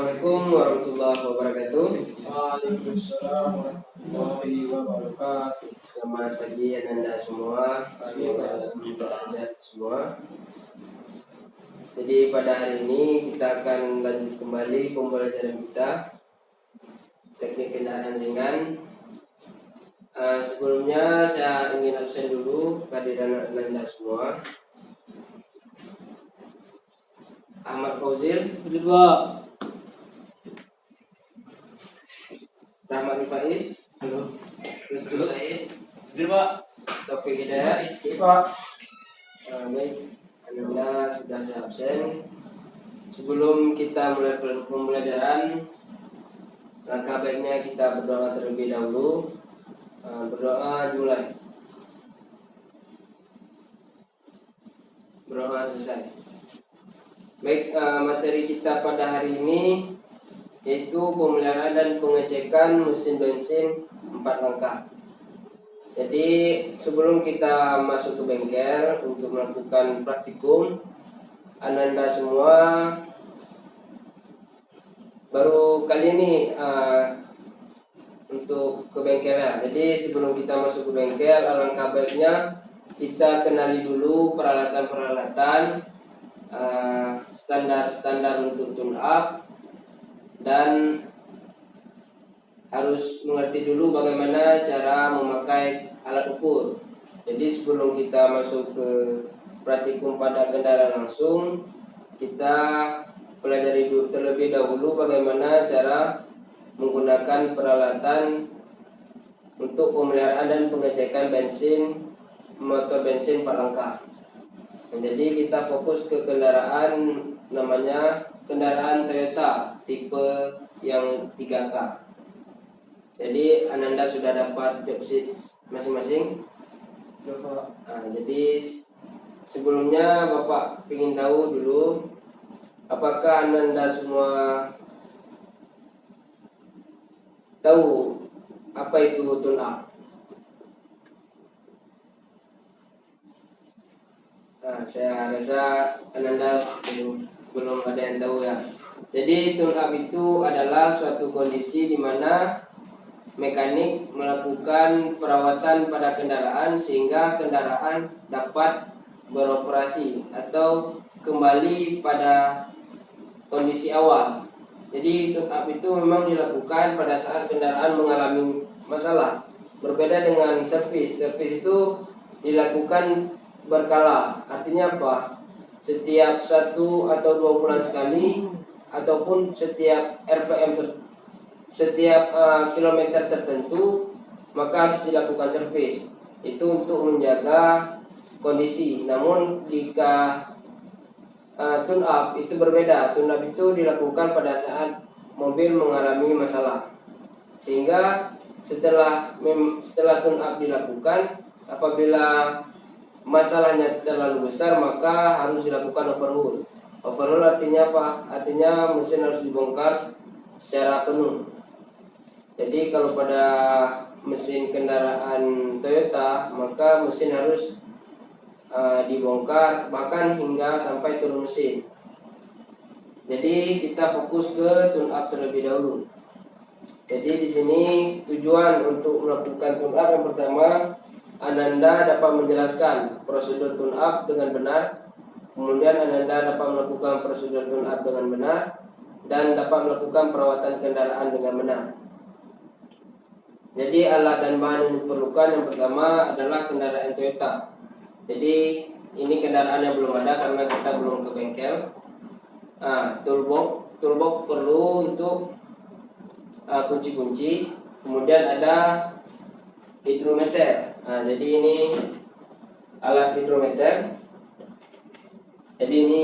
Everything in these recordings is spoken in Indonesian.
Assalamualaikum warahmatullahi wabarakatuh. Waalaikumsalam warahmatullahi wabarakatuh. Selamat pagi Anda semua. Semoga sehat semua. Jadi pada hari ini kita akan lanjut kembali pembelajaran kita teknik kendaraan ringan. Sebelumnya saya ingin absen dulu kehadiran Anda semua. Ahmad Fauzil, Kedua, Rahmat Faiz, halo. Rizky Said, Kedua, Taufik Hidayat. kedua. Baik, Anda sudah absen. Sebelum kita mulai pembelajaran, langkah baiknya kita berdoa terlebih dahulu. Berdoa dimulai. Berdoa selesai. Baik, materi kita pada hari ini yaitu pemeliharaan dan pengecekan mesin bensin 4 langkah. Jadi sebelum kita masuk ke bengkel untuk melakukan praktikum, Anda semua baru kali ini untuk ke bengkelnya. Jadi sebelum kita masuk ke bengkel, alangkah baiknya kita kenali dulu peralatan-peralatan, standar-standar untuk tune up, dan harus mengerti dulu bagaimana cara memakai alat ukur. Jadi sebelum kita masuk ke praktikum pada kendaraan langsung, kita pelajari dulu terlebih dahulu bagaimana cara menggunakan peralatan untuk pemeliharaan dan pengecekan motor bensin 4 langkah. Jadi kita fokus ke kendaraan namanya kendaraan Toyota tipe yang 3K. Jadi Ananda sudah dapat job sheet masing-masing. Jadi sebelumnya Bapak ingin tahu dulu, apakah Ananda semua tahu apa itu tune up? Saya rasa Ananda belum ada yang tahu ya. Jadi tune up itu adalah suatu kondisi di mana mekanik melakukan perawatan pada kendaraan sehingga kendaraan dapat beroperasi atau kembali pada kondisi awal. Jadi tune up itu memang dilakukan pada saat kendaraan mengalami masalah. Berbeda dengan servis. Servis itu dilakukan berkala. Artinya apa? Setiap 1 atau 2 bulan sekali, ataupun setiap kilometer tertentu, maka harus dilakukan servis. Itu untuk menjaga kondisi. Namun jika tune up itu berbeda. Tune up itu dilakukan pada saat mobil mengalami masalah. Sehingga setelah tune up dilakukan, apabila masalahnya terlalu besar, maka harus dilakukan overhaul. Overhaul artinya apa? Artinya mesin harus dibongkar secara penuh. Jadi kalau pada mesin kendaraan Toyota, maka mesin harus dibongkar bahkan hingga sampai turun mesin. Jadi kita fokus ke tune up terlebih dahulu. Jadi di sini tujuan untuk melakukan tune up yang pertama, Ananda dapat menjelaskan prosedur tune up dengan benar. Kemudian Ananda dapat melakukan prosedur tune up dengan benar dan dapat melakukan perawatan kendaraan dengan benar. Jadi alat dan bahan yang diperlukan yang pertama adalah kendaraan Toyota. Jadi ini kendaraan yang belum ada karena kita belum ke bengkel. Toolbox perlu untuk kunci-kunci. Kemudian ada hidrometer. Jadi ini alat hidrometer. Jadi ini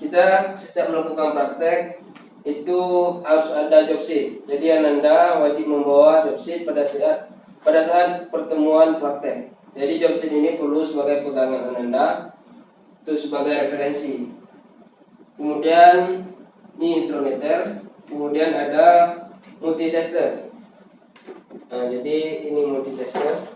kita setiap melakukan praktek itu harus ada job sheet. Jadi Ananda wajib membawa job sheet pada saat pertemuan praktek. Jadi job sheet ini perlu sebagai pegangan Ananda untuk sebagai referensi. Kemudian ini hidrometer. Kemudian ada multitester. Jadi ini multitester.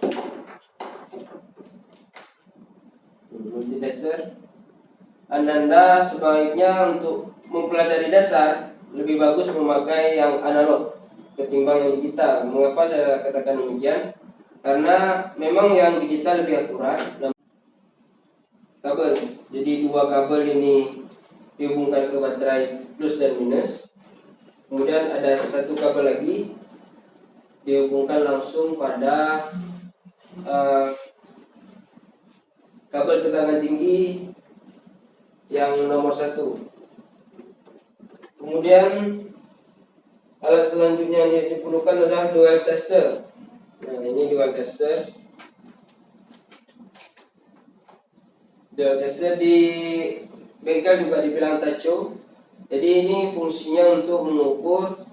Ananda sebaiknya untuk mempelajari dasar lebih bagus memakai yang analog ketimbang yang digital. Mengapa saya katakan demikian? Karena memang yang digital lebih akurat. Kabel, jadi dua kabel ini dihubungkan ke baterai plus dan minus. Kemudian ada satu kabel lagi dihubungkan langsung pada kabel tegangan tinggi yang nomor satu. Kemudian alat selanjutnya yang diperlukan adalah dual tester. Nah, ini dual tester. Dual tester di bengkel juga dibilang tacho. Jadi ini fungsinya untuk mengukur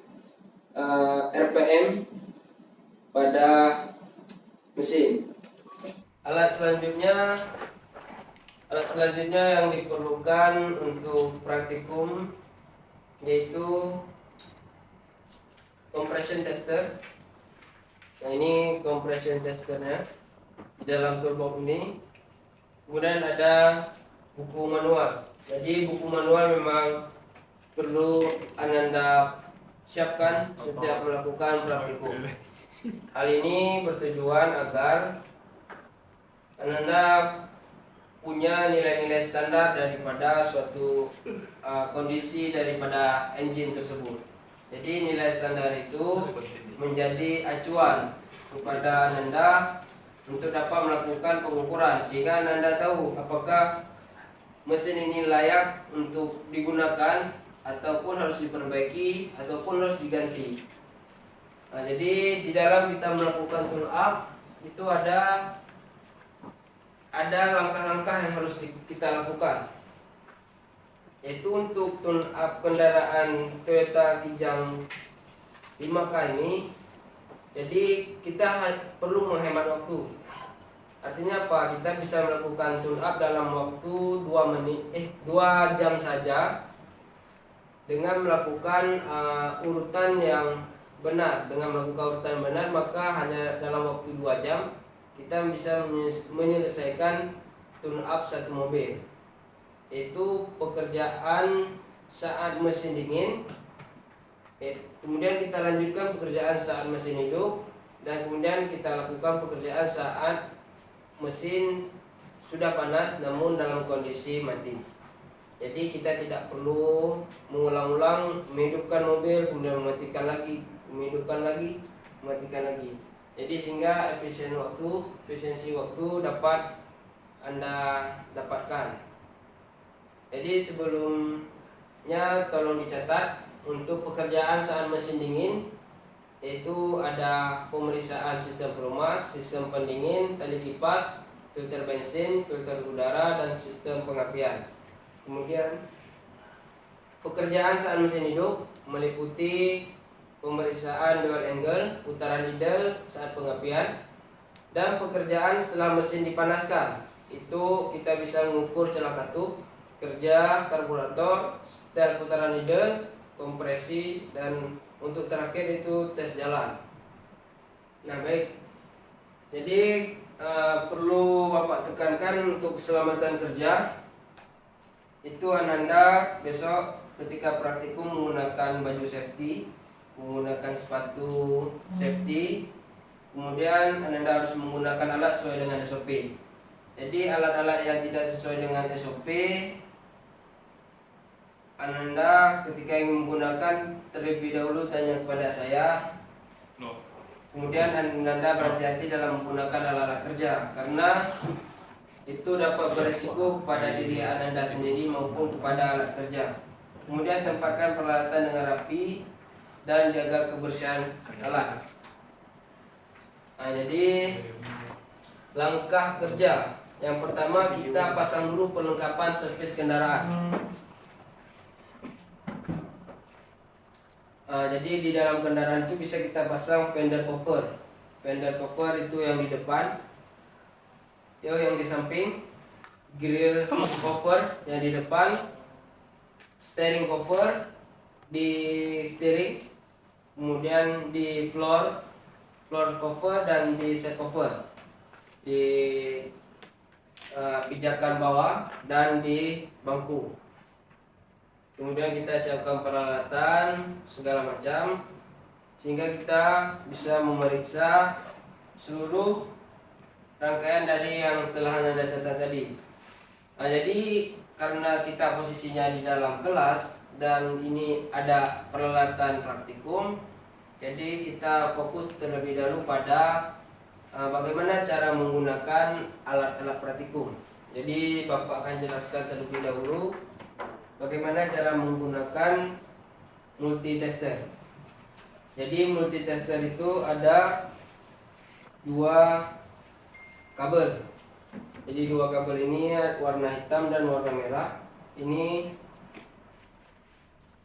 RPM pada mesin. Alat selanjutnya yang diperlukan untuk praktikum yaitu compression tester. Nah, ini compression testernya di dalam toolbox ini. Kemudian ada buku manual. Jadi buku manual memang perlu Ananda siapkan setiap melakukan praktikum. Hal ini bertujuan agar Ananda punya nilai-nilai standar daripada suatu kondisi daripada engine tersebut. Jadi nilai standar itu menjadi acuan kepada Ananda untuk dapat melakukan pengukuran, sehingga Ananda tahu apakah mesin ini layak untuk digunakan ataupun harus diperbaiki ataupun harus diganti. Nah, jadi di dalam kita melakukan tune up itu ada langkah-langkah yang harus kita lakukan, yaitu untuk tune up kendaraan Toyota Kijang 5K ini. Jadi kita perlu menghemat waktu. Artinya apa? Kita bisa melakukan tune up dalam waktu 2 jam saja dengan melakukan urutan yang benar. Dengan melakukan urutan benar, maka hanya dalam waktu 2 jam kita bisa menyelesaikan tune up satu mobil. Itu pekerjaan saat mesin dingin, kemudian kita lanjutkan pekerjaan saat mesin hidup, dan kemudian kita lakukan pekerjaan saat mesin sudah panas namun dalam kondisi mati. Jadi kita tidak perlu mengulang-ulang menghidupkan mobil kemudian mematikan lagi, menghidupkan lagi, mematikan lagi. Jadi sehingga efisiensi waktu dapat Anda dapatkan. Jadi sebelumnya tolong dicatat untuk pekerjaan saat mesin dingin, yaitu ada pemeriksaan sistem pelumas, sistem pendingin, tali kipas, filter bensin, filter udara, dan sistem pengapian. Kemudian pekerjaan saat mesin hidup meliputi pemeriksaan dual angle, putaran idle saat pengapian, dan pekerjaan setelah mesin dipanaskan. Itu kita bisa mengukur celah katup, kerja karburator, setel putaran idle, kompresi, dan untuk terakhir itu tes jalan. Nah, baik. Jadi perlu Bapak tekankan untuk keselamatan kerja. Itu Ananda besok ketika praktikum menggunakan baju safety, menggunakan sepatu safety, kemudian Ananda harus menggunakan alat sesuai dengan SOP. Jadi alat-alat yang tidak sesuai dengan SOP, Ananda ketika ingin menggunakan terlebih dahulu tanya kepada saya. Kemudian Ananda berhati-hati dalam menggunakan alat-alat kerja, karena itu dapat berisiko kepada diri Ananda sendiri maupun kepada alat kerja. Kemudian tempatkan peralatan dengan rapi dan jaga kebersihan alat. Nah, jadi langkah kerja yang pertama, kita pasang dulu perlengkapan servis kendaraan. Jadi di dalam kendaraan itu bisa kita pasang fender cover. Fender cover itu yang di depan, yang di samping, grill cover yang di depan, steering cover di steering, kemudian di floor cover, dan di seat cover di pijakan bawah dan di bangku. Kemudian kita siapkan peralatan segala macam sehingga kita bisa memeriksa seluruh rangkaian dari yang telah Anda catat tadi. Nah, jadi karena kita posisinya di dalam kelas dan ini ada peralatan praktikum, jadi kita fokus terlebih dahulu pada bagaimana cara menggunakan alat-alat praktikum. Jadi Bapak akan jelaskan terlebih dahulu bagaimana cara menggunakan multitester. Jadi multitester itu ada dua kabel. Jadi dua kabel ini warna hitam dan warna merah. Ini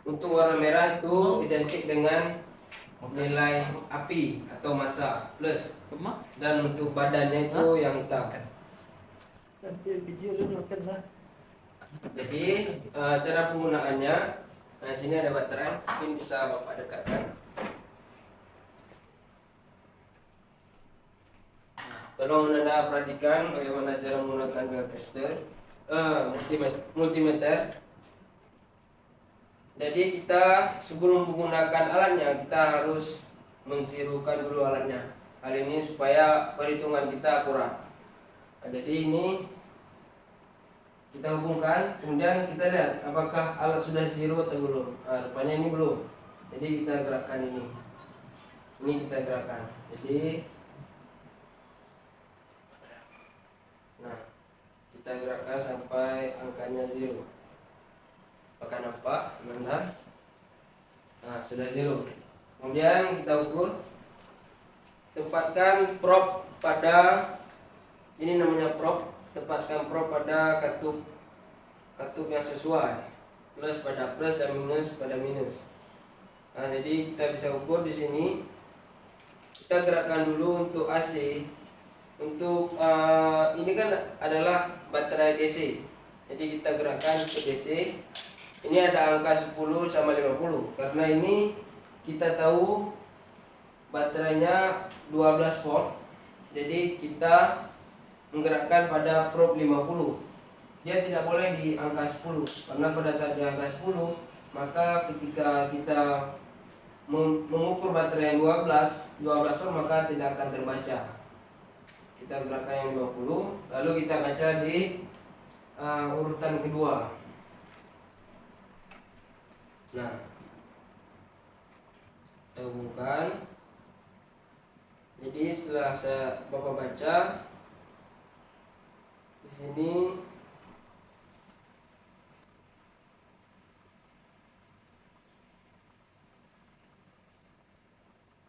untuk warna merah itu identik dengan nilai api atau massa plus, dan untuk badannya itu yang hitam. Jadi cara penggunaannya, nah sini ada baterai, mungkin bisa Bapak dekatkan. Tolong Anda perhatikan bagaimana cara menggunakan tester multimeter. Jadi kita sebelum menggunakan alatnya kita harus mensirukan dulu alatnya. Hal ini supaya perhitungan kita akurat. Nah, jadi ini kita hubungkan, kemudian kita lihat apakah alat sudah siru atau belum. Nah, rupanya ini belum. Jadi kita gerakkan ini. Ini kita gerakkan. Jadi nah, kita gerakkan sampai angkanya 0. Apakah nampak, teman-teman? Nah, sudah 0. Kemudian kita ukur. Tempatkan probe pada, ini namanya probe. Tempatkan probe pada katup yang sesuai. Plus pada plus dan minus pada minus. Nah, jadi kita bisa ukur di sini. Kita gerakkan dulu untuk AC. Untuk ini kan adalah baterai DC. Jadi kita gerakkan ke DC. Ini ada angka 10 sama 50. Karena ini kita tahu baterainya 12 volt. Jadi kita menggerakkan pada probe 50. Dia tidak boleh di angka 10. Karena pada saat di angka 10, maka ketika kita mengukur baterai yang 12 volt, maka tidak akan terbaca. Kita gerakkan yang 20, lalu kita baca di urutan kedua. Nah, kita hubungkan. Jadi setelah Bapak baca di sini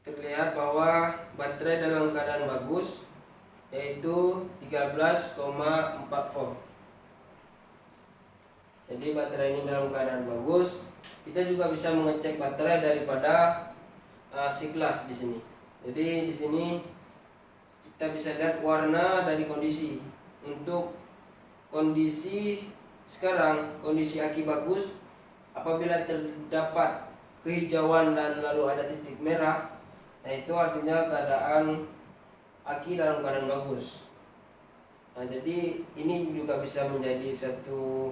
terlihat bahwa baterai dalam keadaan bagus, yaitu 13,4 volt. Jadi baterai ini dalam keadaan bagus. Kita juga bisa mengecek baterai daripada siklas di sini. Jadi di sini kita bisa lihat warna dari kondisi. Untuk kondisi sekarang, kondisi aki bagus. Apabila terdapat kehijauan dan lalu ada titik merah, nah itu artinya keadaan aki dalam keadaan bagus. Nah, jadi ini juga bisa menjadi satu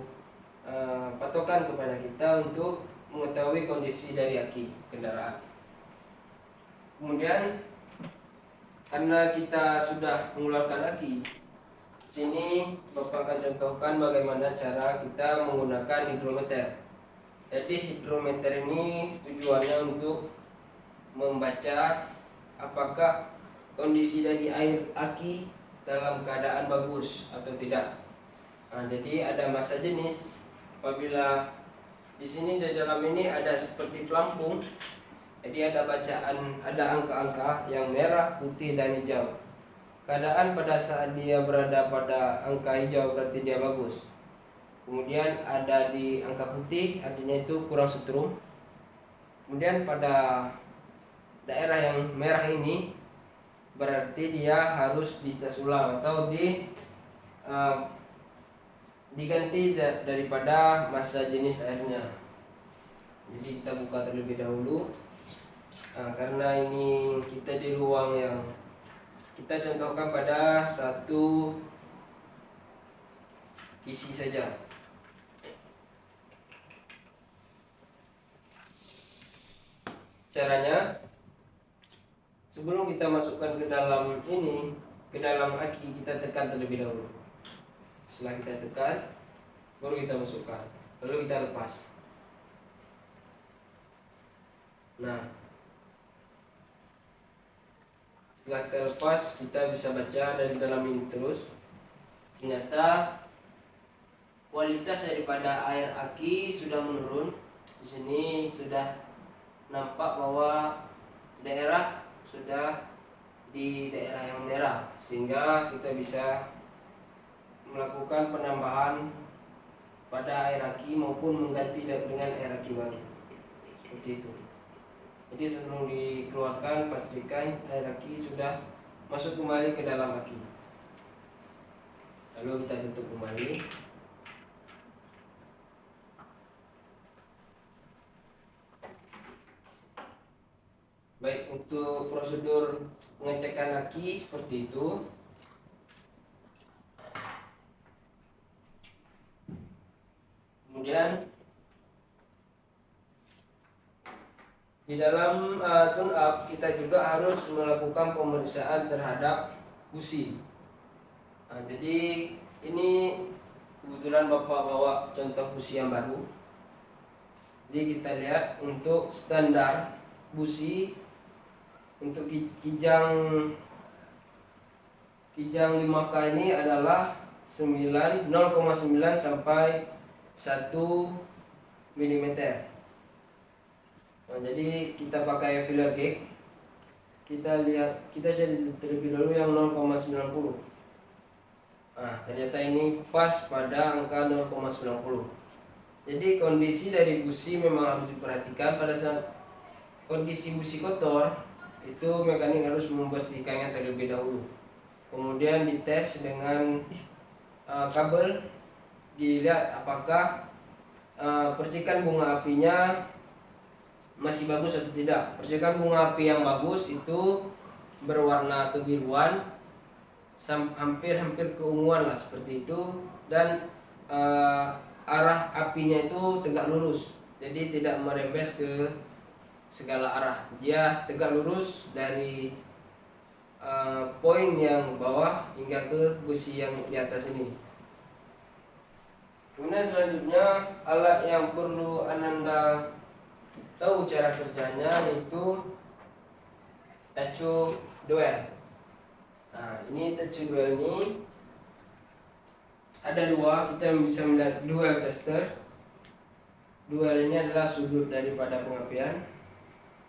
patokan kepada kita untuk mengetahui kondisi dari aki kendaraan. Kemudian karena kita sudah mengeluarkan aki, sini Bapak akan contohkan bagaimana cara kita menggunakan hidrometer. Jadi hidrometer ini tujuannya untuk membaca apakah kondisi dari air aki dalam keadaan bagus atau tidak. Nah, jadi ada massa jenis. Apabila di sini di dalam ini ada seperti pelampung, jadi ada bacaan, ada angka-angka yang merah, putih, dan hijau. Keadaan pada saat dia berada pada angka hijau berarti dia bagus. Kemudian ada di angka putih, artinya itu kurang setrum. Kemudian pada daerah yang merah ini berarti dia harus dites ulang atau diganti daripada massa jenis airnya. Jadi kita buka terlebih dahulu. Nah, karena ini kita di ruang yang kita contohkan pada satu isi saja. caranya, sebelum kita masukkan ke dalam ini, ke dalam aki, kita tekan terlebih dahulu. Setelah kita tekan, baru kita masukkan, lalu kita lepas. Nah, setelah kita lepas, kita bisa baca dari dalam ini terus. Ternyata kualitas daripada air aki sudah menurun. Di sini sudah nampak bahwa daerah sudah di daerah yang merah, sehingga kita bisa melakukan penambahan pada air aki maupun mengganti dengan air aki baru. Seperti itu. Jadi sebelum dikeluarkan, pastikan air aki sudah masuk kembali ke dalam aki. Lalu kita tutup kembali. Baik, untuk prosedur pengecekan aki seperti itu. Kemudian di dalam tune up kita juga harus melakukan pemeriksaan terhadap busi. Nah, jadi ini kebetulan Bapak bawa contoh busi yang baru. Jadi kita lihat untuk standar busi untuk kijang 5K ini adalah 0,9 sampai 1 mm. Nah, jadi kita pakai filler gauge. Kita lihat, kita cari terlebih dahulu yang 0,90. Nah, ternyata ini pas pada angka 0,90. Jadi kondisi dari busi memang harus diperhatikan. Pada saat kondisi busi kotor, itu mekanik harus membersihkannya terlebih dahulu. Kemudian dites dengan kabel, dilihat apakah percikan bunga apinya masih bagus atau tidak. Percikan bunga api yang bagus itu berwarna kebiruan, hampir keunguan lah seperti itu, dan arah apinya itu tegak lurus, jadi tidak merembes ke segala arah. Dia tegak lurus dari poin yang bawah hingga ke besi yang di atas ini. Kemudian selanjutnya alat yang perlu Ananda tahu cara kerjanya yaitu tacu duel. Nah, ini tacu duel ini ada dua, kita bisa melihat duel tester. Duel ini adalah sudut daripada pengapian.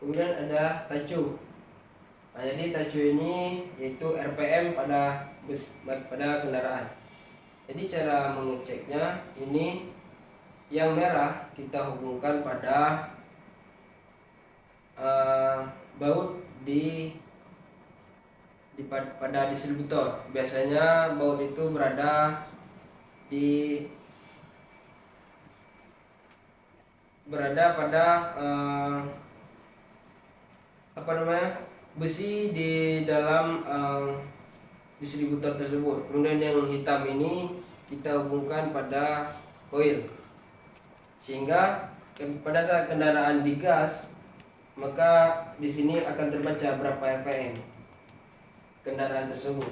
Kemudian ada tacu. Nah, jadi tacu ini yaitu RPM pada kendaraan. Jadi cara mengeceknya, ini yang merah kita hubungkan pada baut pada distributor. Biasanya baut itu berada pada besi di dalam distributor tersebut. Kemudian yang hitam ini kita hubungkan pada koil, sehingga pada saat kendaraan digas, maka di sini akan terbaca berapa RPM kendaraan tersebut.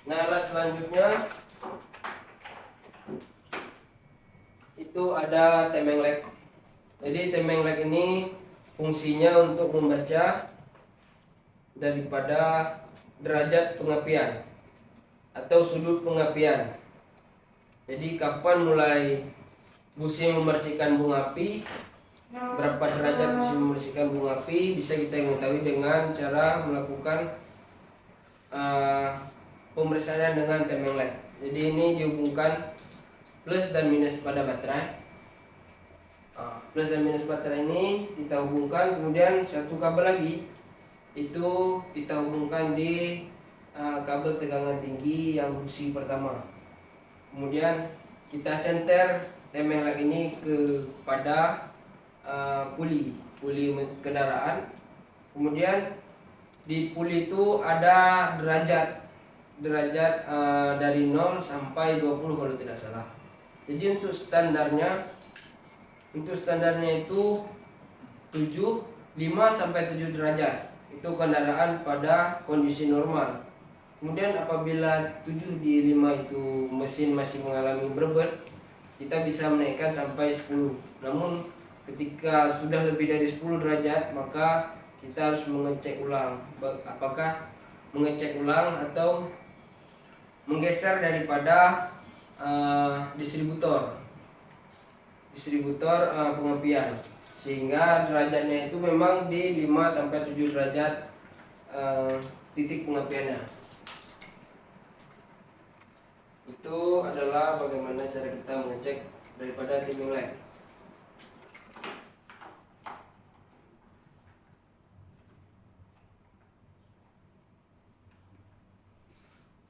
Nah, alat selanjutnya itu ada timing lag. Jadi timing lag ini fungsinya untuk membaca daripada derajat pengapian atau sudut pengapian. Jadi kapan mulai busi memercikan bunga api, berapa derajat busi memercikan bunga api, bisa kita mengetahui dengan cara melakukan pemeriksaan dengan timing lag. Jadi ini dihubungkan plus dan minus pada baterai. Plus dan minus baterai ini kita hubungkan, kemudian satu kabel lagi itu kita hubungkan di kabel tegangan tinggi yang busi pertama. Kemudian kita senter timing lag ini kepada puli kendaraan. Kemudian di puli itu ada derajat dari 0 sampai 20 kalau tidak salah. Jadi untuk standarnya itu 7 5 sampai 7 derajat. Itu kendaraan pada kondisi normal. Kemudian apabila 7 di 5 itu mesin masih mengalami berbet, kita bisa menaikkan sampai 10. Namun ketika sudah lebih dari 10 derajat, maka kita harus mengecek ulang apakah mengecek ulang atau menggeser daripada distributor pengepian, sehingga derajatnya itu memang di 5 sampai 7 derajat titik pengepiannya. Itu adalah bagaimana cara kita mengecek daripada timing lag.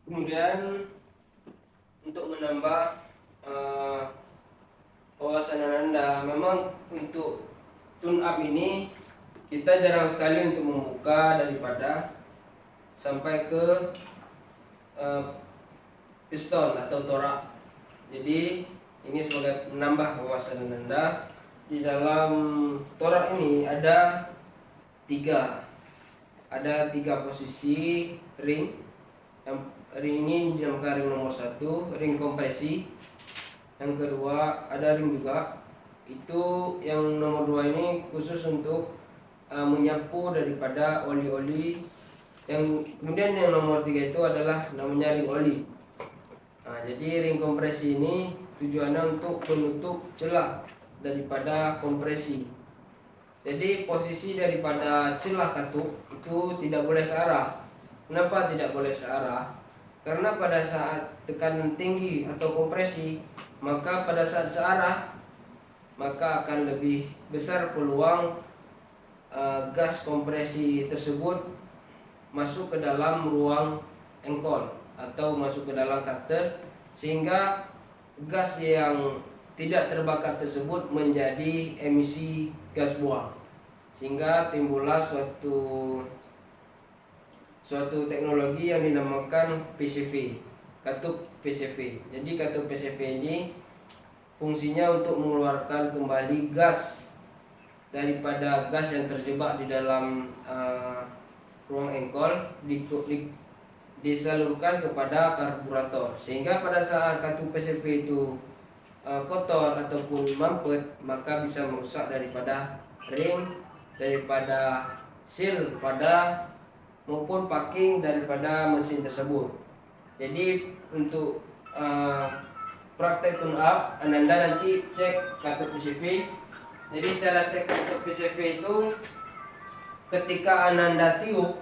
Kemudian untuk menambah wawasan Anda, memang untuk tune up ini kita jarang sekali untuk membuka daripada sampai ke piston atau torak. Jadi ini sebagai menambah wawasan Anda. Di dalam torak ini ada tiga posisi ring. Yang ring ini dinamakan ring nomor 1, ring kompresi. Yang kedua ada ring juga. Itu yang nomor 2 ini khusus untuk menyapu daripada oli-oli. Yang kemudian yang nomor 3 itu adalah namanya ring oli. Nah, jadi ring kompresi ini tujuannya untuk menutup celah daripada kompresi. Jadi posisi daripada celah katup itu tidak boleh searah. Kenapa tidak boleh searah? Karena pada saat tekanan tinggi atau kompresi, maka pada saat searah maka akan lebih besar peluang gas kompresi tersebut masuk ke dalam ruang engkol atau masuk ke dalam cutter, sehingga gas yang tidak terbakar tersebut menjadi emisi gas buang, sehingga timbullah suatu teknologi yang dinamakan PCV, katup PCV. Jadi katup PCV ini fungsinya untuk mengeluarkan kembali gas daripada gas yang terjebak di dalam ruang engkol, disalurkan kepada karburator, sehingga pada saat katup PCV itu kotor ataupun mampet, maka bisa merusak daripada ring, daripada seal pada maupun packing daripada mesin tersebut. Jadi untuk praktek tune up, Anda nanti cek katup PCV. Jadi cara cek katup PCV itu ketika Anda tiup,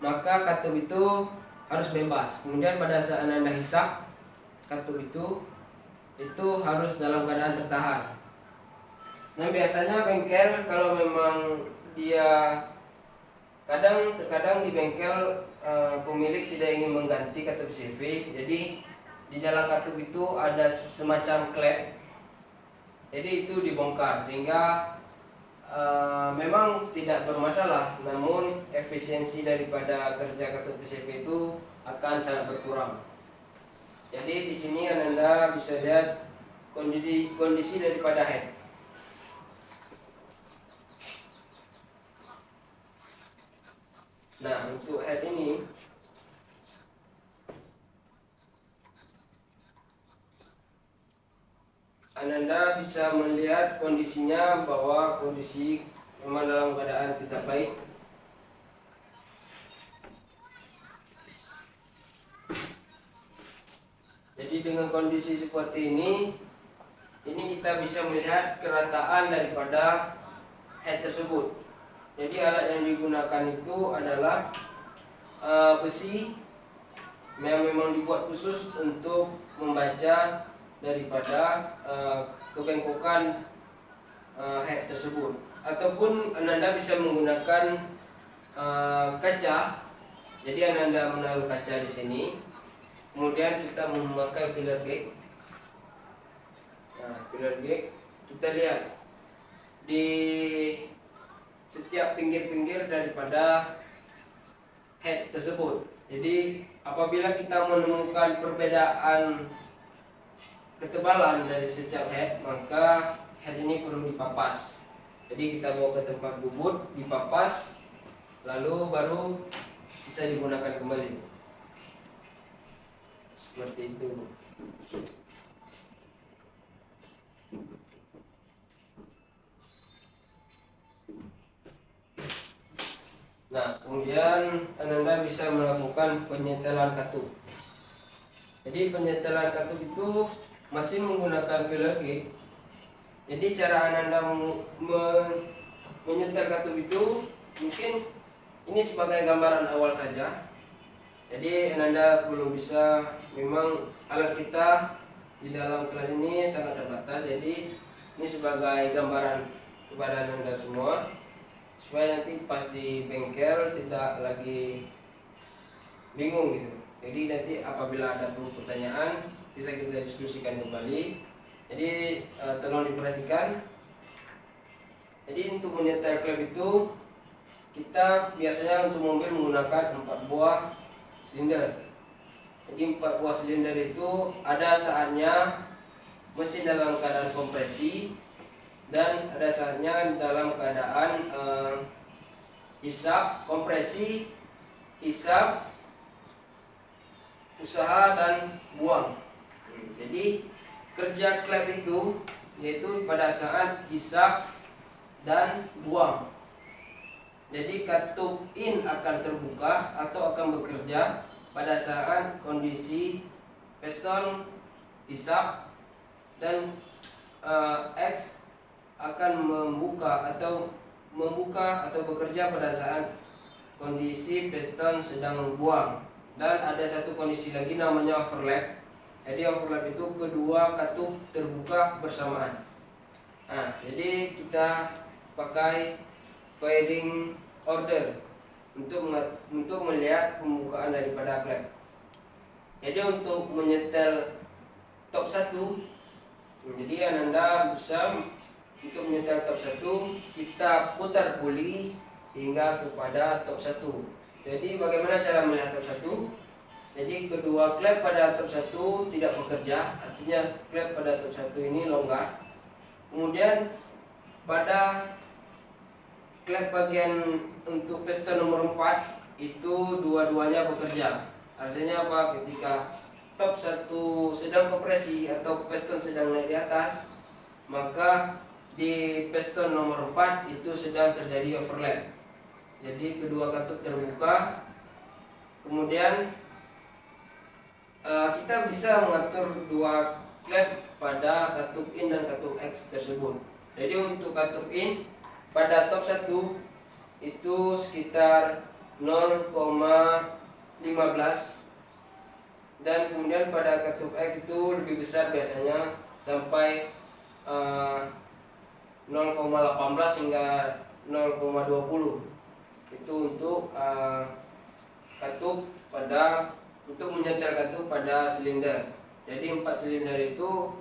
maka katup itu harus bebas. Kemudian pada saat Anda hisap katup itu harus dalam keadaan tertahan. Nah, biasanya bengkel kalau memang dia terkadang di bengkel pemilik tidak ingin mengganti katup PCV, jadi di dalam katup itu ada semacam klep. Jadi itu dibongkar, sehingga memang tidak bermasalah, namun efisiensi daripada kerja katup PCV itu akan sangat berkurang. Jadi di sini Anda bisa lihat kondisi daripada head. Nah, untuk head ini Anda bisa melihat kondisinya bahwa kondisi memang dalam keadaan tidak baik. Jadi dengan kondisi seperti ini kita bisa melihat kerataan daripada head tersebut. Jadi alat yang digunakan itu adalah besi yang memang dibuat khusus untuk membaca daripada kebengkokan head tersebut. Ataupun Anda bisa menggunakan kaca. Jadi Anda menaruh kaca di sini. Kemudian kita memakai filler gauge. Nah, filler gauge kita lihat di setiap pinggir-pinggir daripada head tersebut. Jadi apabila kita menemukan perbedaan ketebalan dari setiap head, maka head ini perlu dipapas. Jadi kita bawa ke tempat bubut, dipapas, lalu baru bisa digunakan kembali. Seperti itu. Nah, kemudian Ananda bisa melakukan penyetelan katup. Jadi penyetelan katup itu masih menggunakan filler gate. Jadi cara Ananda menyetel katup itu mungkin ini sebagai gambaran awal saja. Jadi Ananda belum bisa, memang alat kita di dalam kelas ini sangat terbatas. Jadi ini sebagai gambaran kepada Ananda semua, supaya nanti pas di bengkel tidak lagi bingung gitu. Jadi nanti apabila ada pertanyaan bisa kita diskusikan kembali. Jadi tolong diperhatikan. Jadi untuk menyetel klep itu kita biasanya untuk mobil menggunakan 4 buah silinder. Jadi 4 buah silinder itu ada saatnya mesin dalam keadaan kompresi dan ada saatnya dalam keadaan hisap, kompresi, hisap, usaha dan buang. Jadi kerja klep itu yaitu pada saat hisap dan buang. Jadi katup in akan terbuka atau akan bekerja pada saat kondisi piston hisap dan X akan membuka atau bekerja pada saat kondisi piston sedang buang. Dan ada satu kondisi lagi namanya overlap. Jadi overlap itu kedua katup terbuka bersamaan. Nah, jadi kita pakai firing order untuk melihat pembukaan daripada klep. Jadi untuk menyetel top 1, jadi Ananda bisa untuk menyetel top 1 kita putar puli hingga kepada top 1. Jadi bagaimana cara melihat top 1? Jadi kedua klep pada top 1 tidak bekerja, artinya klep pada top 1 ini longgar. Kemudian pada klep bagian untuk piston nomor 4 itu dua-duanya bekerja. Artinya apa? Ketika top 1 sedang kompresi atau piston sedang naik di atas, maka di piston nomor 4 itu sedang terjadi overlap. Jadi kedua katup terbuka. Kemudian kita bisa mengatur dua klep pada katup in dan katup X tersebut. Jadi untuk katup in pada top 1 itu sekitar 0,15, dan kemudian pada katup X itu lebih besar, biasanya sampai 0,18 hingga 0,20. Itu untuk katup pada untuk menyetel katup pada silinder. Jadi 4 silinder itu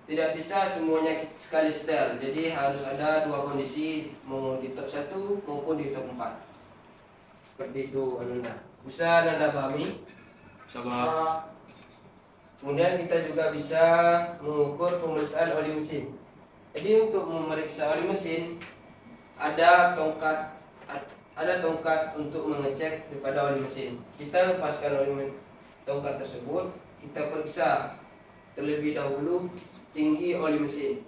tidak bisa semuanya sekali setel. Jadi harus ada 2 kondisi, mau di top 1 maupun di top 4. Seperti itu Ananda. Bisa Ananda pahami? Coba. Kemudian kita juga bisa mengukur pemeriksaan oli mesin. Jadi untuk memeriksa oli mesin ada tongkat untuk mengecek daripada oli mesin. Kita lepaskan tongkat tersebut, kita periksa terlebih dahulu tinggi oli mesin.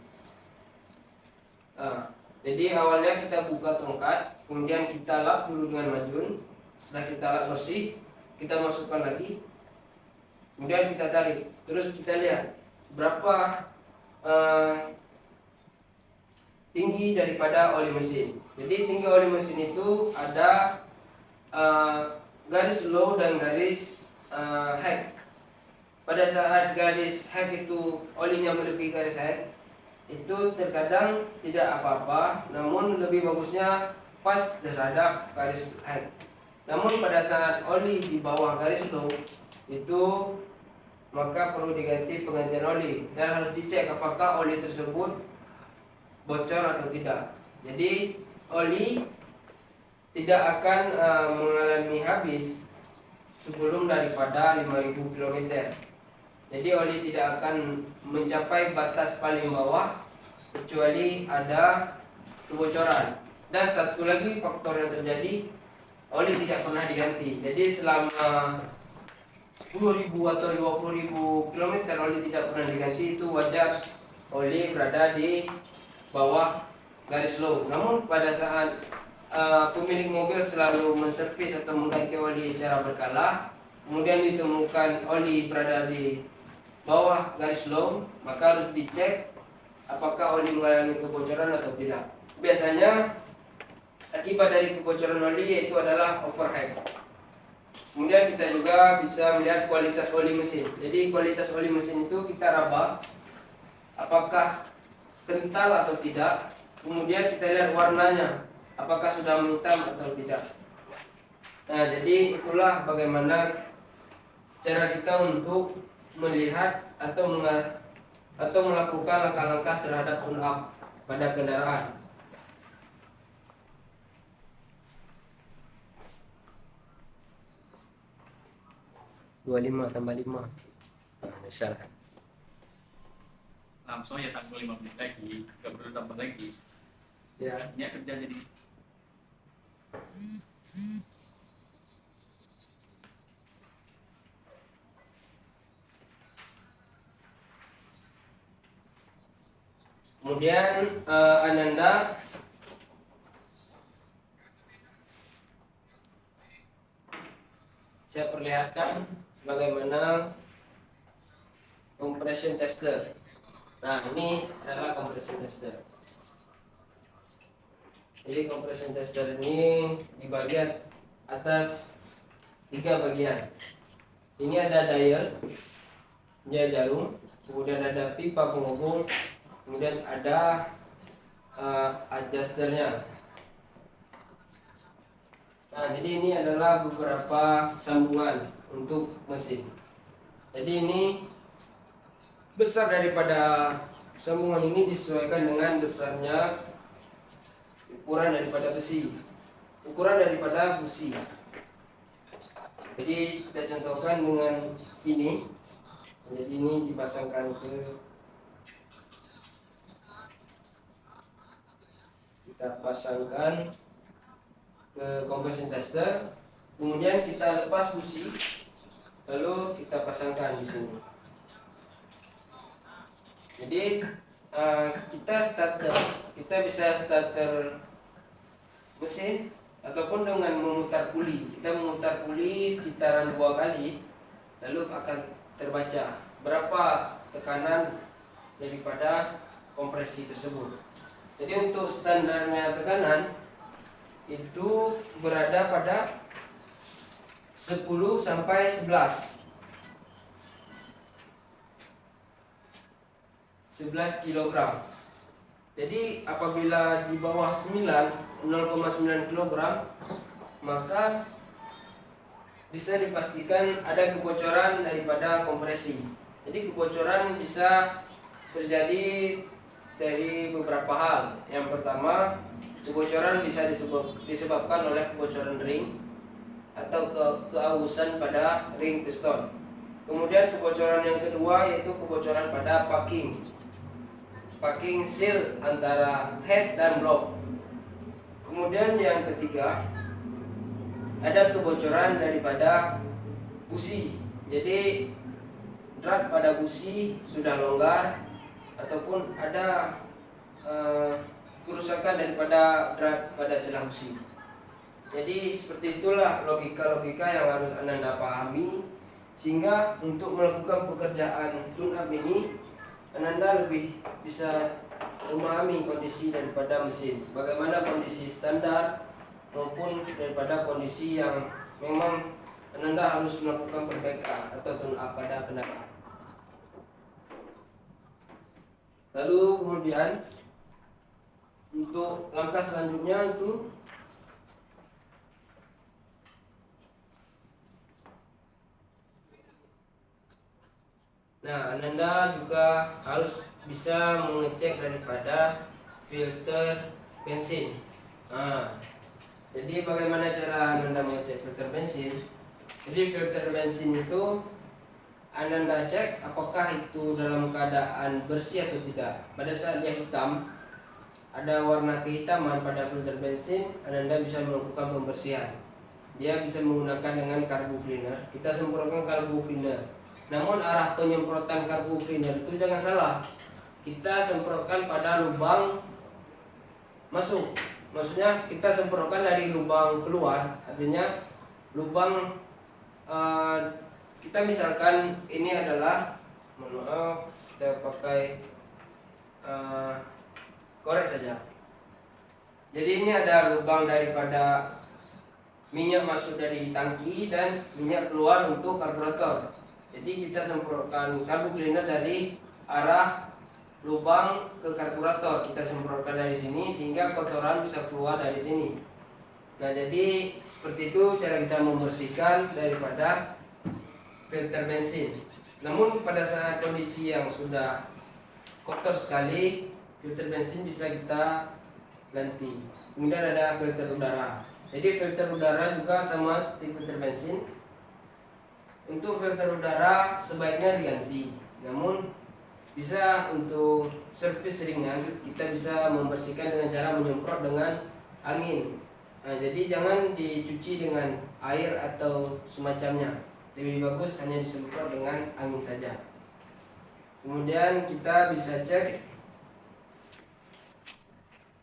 Jadi awalnya kita buka tongkat, kemudian kita lap dulu dengan majun. Setelah kita lap bersih, kita masukkan lagi, kemudian kita tarik. Terus kita lihat berapa tinggi daripada oli mesin. Jadi tinggi oli mesin itu ada garis low dan garis high. Pada saat garis high itu olinya melebihi garis high, itu terkadang tidak apa-apa, namun lebih bagusnya pas terhadap garis high. Namun pada saat oli di bawah garis low itu maka perlu diganti penggantian oli, dan harus dicek apakah oli tersebut bocor atau tidak. Jadi oli tidak akan mengalami habis sebelum daripada 5000 km. Jadi oli tidak akan mencapai batas paling bawah kecuali ada kebocoran. Dan satu lagi faktor yang terjadi, oli tidak pernah diganti. Jadi selama 10.000 atau 20.000 kilometer oli tidak pernah diganti, itu wajar oli berada di bawah garis low. Namun pada saat pemilik mobil selalu menservis atau mengganti oli secara berkala, kemudian ditemukan oli berada di bawah garis low, maka harus dicek apakah oli mengalami kebocoran atau tidak. Biasanya akibat dari kebocoran oli yaitu adalah overheat. Kemudian kita juga bisa melihat kualitas oli mesin. Jadi kualitas oli mesin itu kita raba apakah kental atau tidak. Kemudian kita lihat warnanya, apakah sudah menghitam atau tidak. Nah, jadi itulah bagaimana cara kita untuk melihat atau melakukan langkah-langkah terhadap tune up pada kendaraan. 25 tambah 5. Nah, misalkan. Langsung ya tambah 5 menit lagi, gak perlu tambah lagi. Ya. Ini kerja jadi. Kemudian Ananda saya perlihatkan bagaimana compression tester. Nah, ini adalah compression tester. Jadi compression tester ini di bagian atas 3 bagian. Ini ada dial, dia jarum, kemudian ada pipa penghubung, kemudian ada adjusternya. Nah, jadi ini adalah beberapa sambungan untuk mesin. Jadi ini besar daripada sambungan ini disesuaikan dengan besarnya ukuran daripada besi, ukuran daripada busi. Jadi kita contohkan dengan ini. Jadi ini dipasangkan ke compression tester, kemudian kita lepas busi, lalu kita pasangkan di sini. Jadi kita bisa starter mesin ataupun dengan memutar puli. Kita memutar puli sekitaran 2 kali, lalu akan terbaca berapa tekanan daripada kompresi tersebut. Jadi untuk standarnya tekanan itu berada pada 10 sampai 11 kg. Jadi apabila di bawah 0,9 kg, maka bisa dipastikan ada kebocoran daripada kompresi. Jadi kebocoran bisa terjadi dari beberapa hal. Yang pertama, kebocoran bisa disebabkan oleh kebocoran ring atau keausan pada ring piston. Kemudian kebocoran yang kedua yaitu kebocoran pada packing seal antara head dan block. Kemudian yang ketiga, ada kebocoran daripada busi. Jadi drat pada busi sudah longgar ataupun ada kerusakan daripada drat pada celah busi. Jadi seperti itulah logika-logika yang harus Anda pahami, sehingga untuk melakukan pekerjaan tune up ini Anda lebih bisa memahami kondisi daripada mesin, bagaimana kondisi standar maupun daripada kondisi yang memang Anda harus melakukan perbaikan atau tune up pada kendaraan. Lalu kemudian untuk langkah selanjutnya itu Anda juga harus bisa mengecek daripada filter bensin. Jadi bagaimana cara Anda mengecek filter bensin? Jadi filter bensin itu Anda cek apakah itu dalam keadaan bersih atau tidak. Pada saat dia hitam, ada warna kehitaman pada filter bensin, Anda bisa melakukan pembersihan. Dia bisa menggunakan dengan carbo cleaner. Kita semprotkan carbo cleaner. Namun arah penyemprotan carbo cleaner itu jangan salah. Kita semprotkan pada lubang masuk. Maksudnya kita semprotkan dari lubang keluar. Artinya lubang kita misalkan ini adalah, mohon maaf, kita pakai korek saja. Jadi ini ada lubang daripada minyak masuk dari tangki dan minyak keluar untuk karburator. Jadi kita semprotkan carbo cleaner dari arah lubang ke karburator. Kita semprotkan dari sini sehingga kotoran bisa keluar dari sini. Nah, jadi seperti itu cara kita membersihkan daripada filter bensin. Namun pada saat kondisi yang sudah kotor sekali, filter bensin bisa kita ganti. Kemudian ada filter udara. Jadi filter udara juga sama seperti filter bensin. Untuk filter udara sebaiknya diganti. Namun bisa untuk servis ringan kita bisa membersihkan dengan cara menyemprot dengan angin. Nah, jadi jangan dicuci dengan air atau semacamnya. Lebih bagus hanya disemprot dengan angin saja. Kemudian kita bisa cek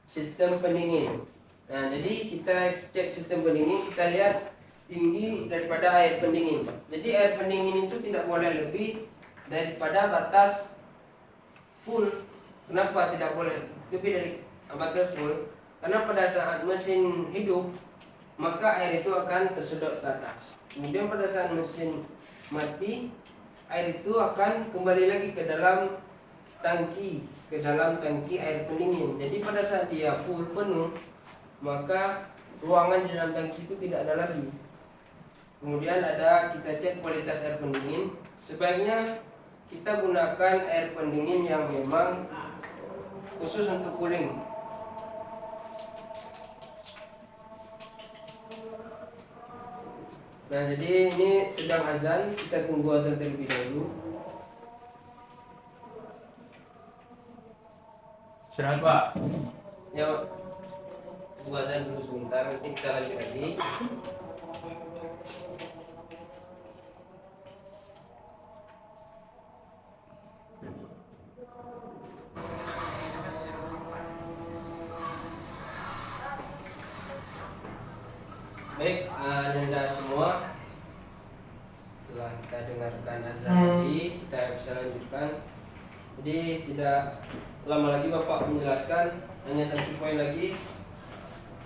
sistem pendingin. Nah, jadi kita cek sistem pendingin, kita lihat tinggi daripada air pendingin. Jadi air pendingin itu tidak boleh lebih daripada batas full. Kenapa tidak boleh lebih dari batas full? Karena pada saat mesin hidup, maka air itu akan tersedot ke atas. Kemudian pada saat mesin mati, air itu akan kembali lagi ke dalam tangki air pendingin. Jadi pada saat dia full penuh, maka ruangan di dalam tangki itu tidak ada lagi. Kemudian ada kita cek kualitas air pendingin. Sebaiknya kita gunakan air pendingin yang memang khusus untuk cooling. Nah, jadi ini sedang azan, kita tunggu azan terlebih dahulu. Istirahat Pak. Ya, tunggu azan dulu sebentar, nanti kita lanjut lagi. Baik, Anda semua, setelah kita dengarkan azan tadi, kita bisa lanjutkan. Jadi tidak lama lagi Bapak menjelaskan, hanya satu poin lagi.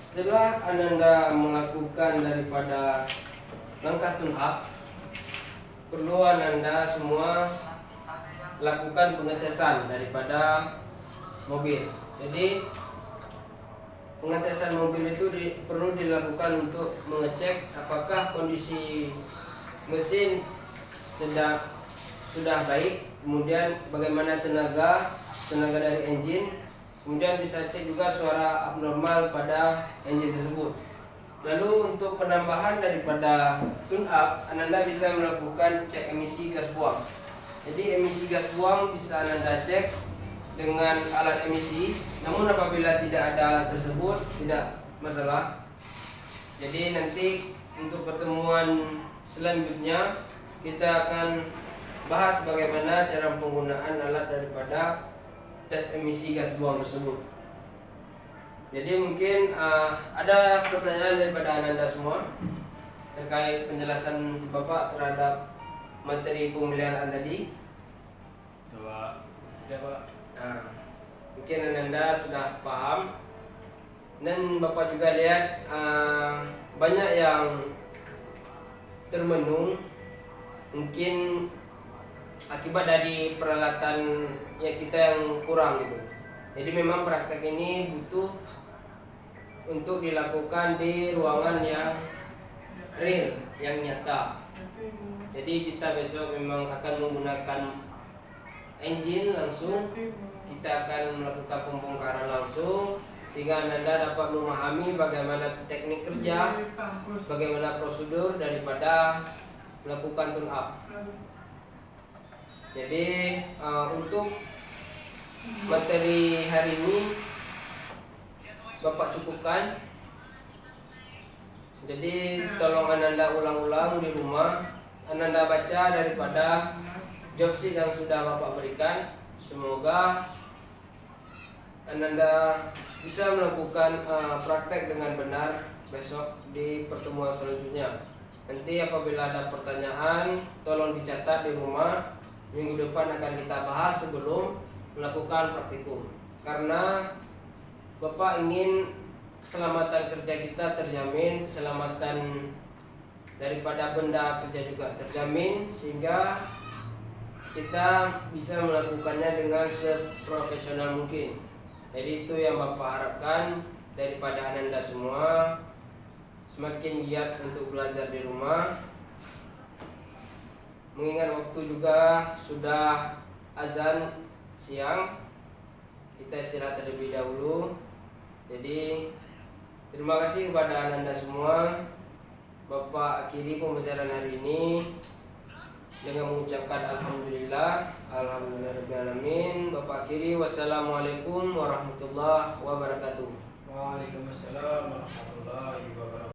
Setelah Anda melakukan daripada langkah tune up, perlu Anda semua lakukan pengetesan daripada mobil. Jadi pengetesan mobil itu perlu dilakukan untuk mengecek apakah kondisi mesin sudah baik, kemudian bagaimana tenaga dari engine, kemudian bisa cek juga suara abnormal pada engine tersebut. Lalu untuk penambahan daripada tune up, Anda bisa melakukan cek emisi gas buang. Jadi emisi gas buang bisa Anda cek dengan alat emisi, namun apabila tidak ada alat tersebut tidak masalah. Jadi nanti untuk pertemuan selanjutnya kita akan bahas bagaimana cara penggunaan alat daripada tes emisi gas buang tersebut. Jadi mungkin ada pertanyaan daripada Anda semua terkait penjelasan Bapak terhadap materi pemeliharaan tadi. Coba. Sudah Pak. Nah, mungkin Anda sudah paham dan Bapak juga lihat banyak yang termenung mungkin akibat dari peralatan ya kita yang kurang gitu. Jadi memang praktek ini butuh untuk dilakukan di ruangan yang real, yang nyata. Jadi kita besok memang akan menggunakan engine langsung, kita akan melakukan pembongkaran langsung sehingga Anda dapat memahami bagaimana teknik kerja, bagaimana prosedur daripada melakukan tune up. Jadi untuk materi hari ini Bapak cukupkan. Jadi tolong Ananda ulang-ulang di rumah. Ananda baca daripada job sheet yang sudah Bapak berikan. Semoga Ananda bisa melakukan praktek dengan benar besok di pertemuan selanjutnya. Nanti apabila ada pertanyaan, tolong dicatat di rumah. Minggu depan akan kita bahas sebelum melakukan praktikum. Karena Bapak ingin keselamatan kerja kita terjamin, keselamatan daripada benda kerja juga terjamin, sehingga kita bisa melakukannya dengan seprofesional mungkin. Jadi itu yang Bapak harapkan daripada Ananda semua. Semakin giat untuk belajar di rumah. Mengingat waktu juga sudah azan siang, kita istirahat terlebih dahulu. Jadi terima kasih kepada Ananda semua. Bapak akhiri pembelajaran hari ini dengan mengucapkan alhamdulillah, alhamdulillahirobbilalamin. Bapak akhiri, wassalamualaikum warahmatullahi wabarakatuh. Waalaikumsalam warahmatullahi wabarakatuh.